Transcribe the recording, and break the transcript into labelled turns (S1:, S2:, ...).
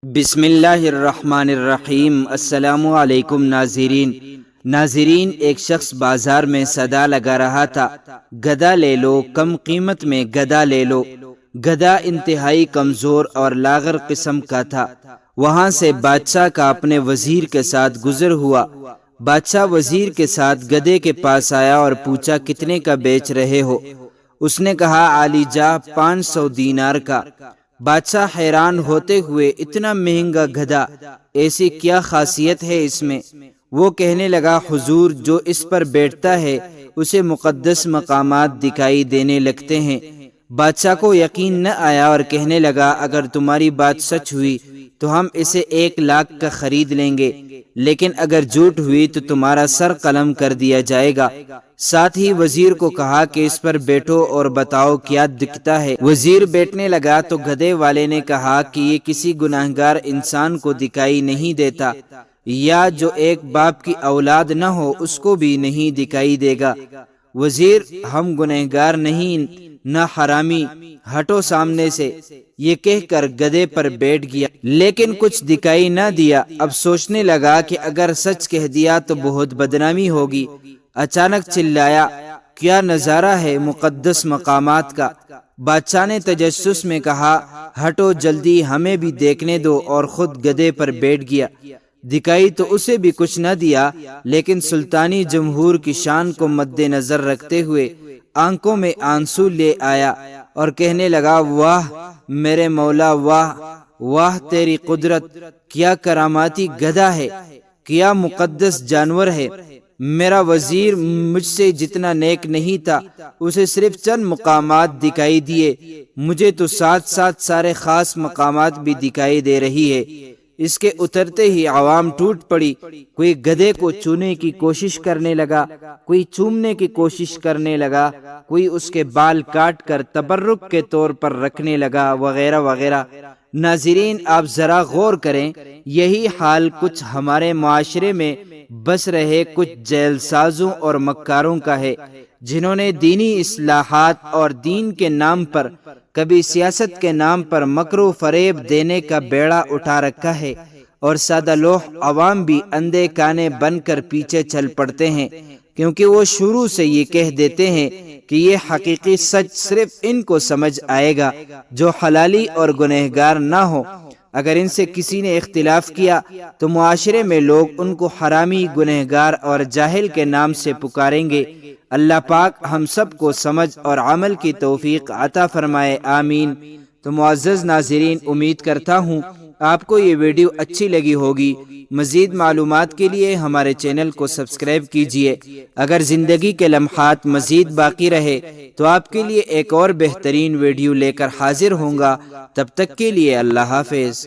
S1: بسم اللہ الرحمن الرحیم۔ السلام علیکم ناظرین، ایک شخص بازار میں صدا لگا رہا تھا، گدھا لے لو، کم قیمت میں گدھا لے لو۔ گدھا انتہائی کمزور اور لاغر قسم کا تھا۔ وہاں سے بادشاہ کا اپنے وزیر کے ساتھ گزر ہوا۔ بادشاہ وزیر کے ساتھ گدھے کے پاس آیا اور پوچھا کتنے کا بیچ رہے ہو؟ اس نے کہا عالی جاہ 500 دینار کا۔ بادشاہ حیران ہوتے ہوئے اتنا مہنگا گدھا، ایسی کیا خاصیت ہے اس میں؟ وہ کہنے لگا حضور جو اس پر بیٹھتا ہے اسے مقدس مقامات دکھائی دینے لگتے ہیں۔ بادشاہ کو یقین نہ آیا اور کہنے لگا اگر تمہاری بات سچ ہوئی تو ہم اسے 1 لاکھ کا خرید لیں گے، لیکن اگر جھوٹ ہوئی تو تمہارا سر قلم کر دیا جائے گا۔ ساتھ ہی وزیر کو کہا کہ اس پر بیٹھو اور بتاؤ کیا دکھتا ہے۔ وزیر بیٹھنے لگا تو گدھے والے نے کہا کہ یہ کسی گناہگار انسان کو دکھائی نہیں دیتا، یا جو ایک باپ کی اولاد نہ ہو اس کو بھی نہیں دکھائی دے گا۔ وزیر ہم گنہگار نہیں نہ حرامی، ہٹو سامنے سے، یہ کہہ کر گدھے پر بیٹھ گیا، لیکن کچھ دکھائی نہ دیا۔ اب سوچنے لگا کہ اگر سچ کہہ دیا تو بہت بدنامی ہوگی۔ اچانک چلایا کیا نظارہ ہے مقدس مقامات کا! بادشاہ نے تجسس میں کہا ہٹو جلدی ہمیں بھی دیکھنے دو، اور خود گدھے پر بیٹھ گیا۔ دکھائی تو اسے بھی کچھ نہ دیا، لیکن سلطانی جمہور کی شان کو مد نظر رکھتے ہوئے آنکھوں میں آنسو لے آیا اور کہنے لگا واہ میرے مولا، واہ واہ تیری قدرت! کیا کراماتی گدھا ہے، کیا مقدس جانور ہے! میرا وزیر مجھ سے جتنا نیک نہیں تھا، اسے صرف چند مقامات دکھائی دیے، مجھے تو ساتھ ساتھ سارے خاص مقامات بھی دکھائی دے رہی ہے۔ اس کے اترتے ہی عوام ٹوٹ پڑی، کوئی گدھے کو چھونے کی کوشش کرنے لگا، کوئی چومنے کی کوشش کرنے لگا، کوئی اس کے بال کاٹ کر تبرک کے طور پر رکھنے لگا، وغیرہ وغیرہ۔ ناظرین آپ ذرا غور کریں، یہی حال کچھ ہمارے معاشرے میں بس رہے کچھ جیل سازوں اور مکاروں کا ہے، جنہوں نے دینی اصلاحات اور دین کے نام پر، کبھی سیاست کے نام پر مکر و فریب دینے کا بیڑا اٹھا رکھا ہے، اور سادہ لوح عوام بھی اندھے کانے بن کر پیچھے چل پڑتے ہیں، کیونکہ وہ شروع سے یہ کہہ دیتے ہیں کہ یہ حقیقی سچ صرف ان کو سمجھ آئے گا جو حلالی اور گنہگار نہ ہو۔ اگر ان سے کسی نے اختلاف کیا تو معاشرے میں لوگ ان کو حرامی، گنہگار اور جاہل کے نام سے پکاریں گے۔ اللہ پاک ہم سب کو سمجھ اور عمل کی توفیق عطا فرمائے، آمین۔ تو معزز ناظرین، امید کرتا ہوں آپ کو یہ ویڈیو اچھی لگی ہوگی۔ مزید معلومات کے لیے ہمارے چینل کو سبسکرائب کیجیے۔ اگر زندگی کے لمحات مزید باقی رہے تو آپ کے لیے ایک اور بہترین ویڈیو لے کر حاضر ہوں گا۔ تب تک کے لیے اللہ حافظ۔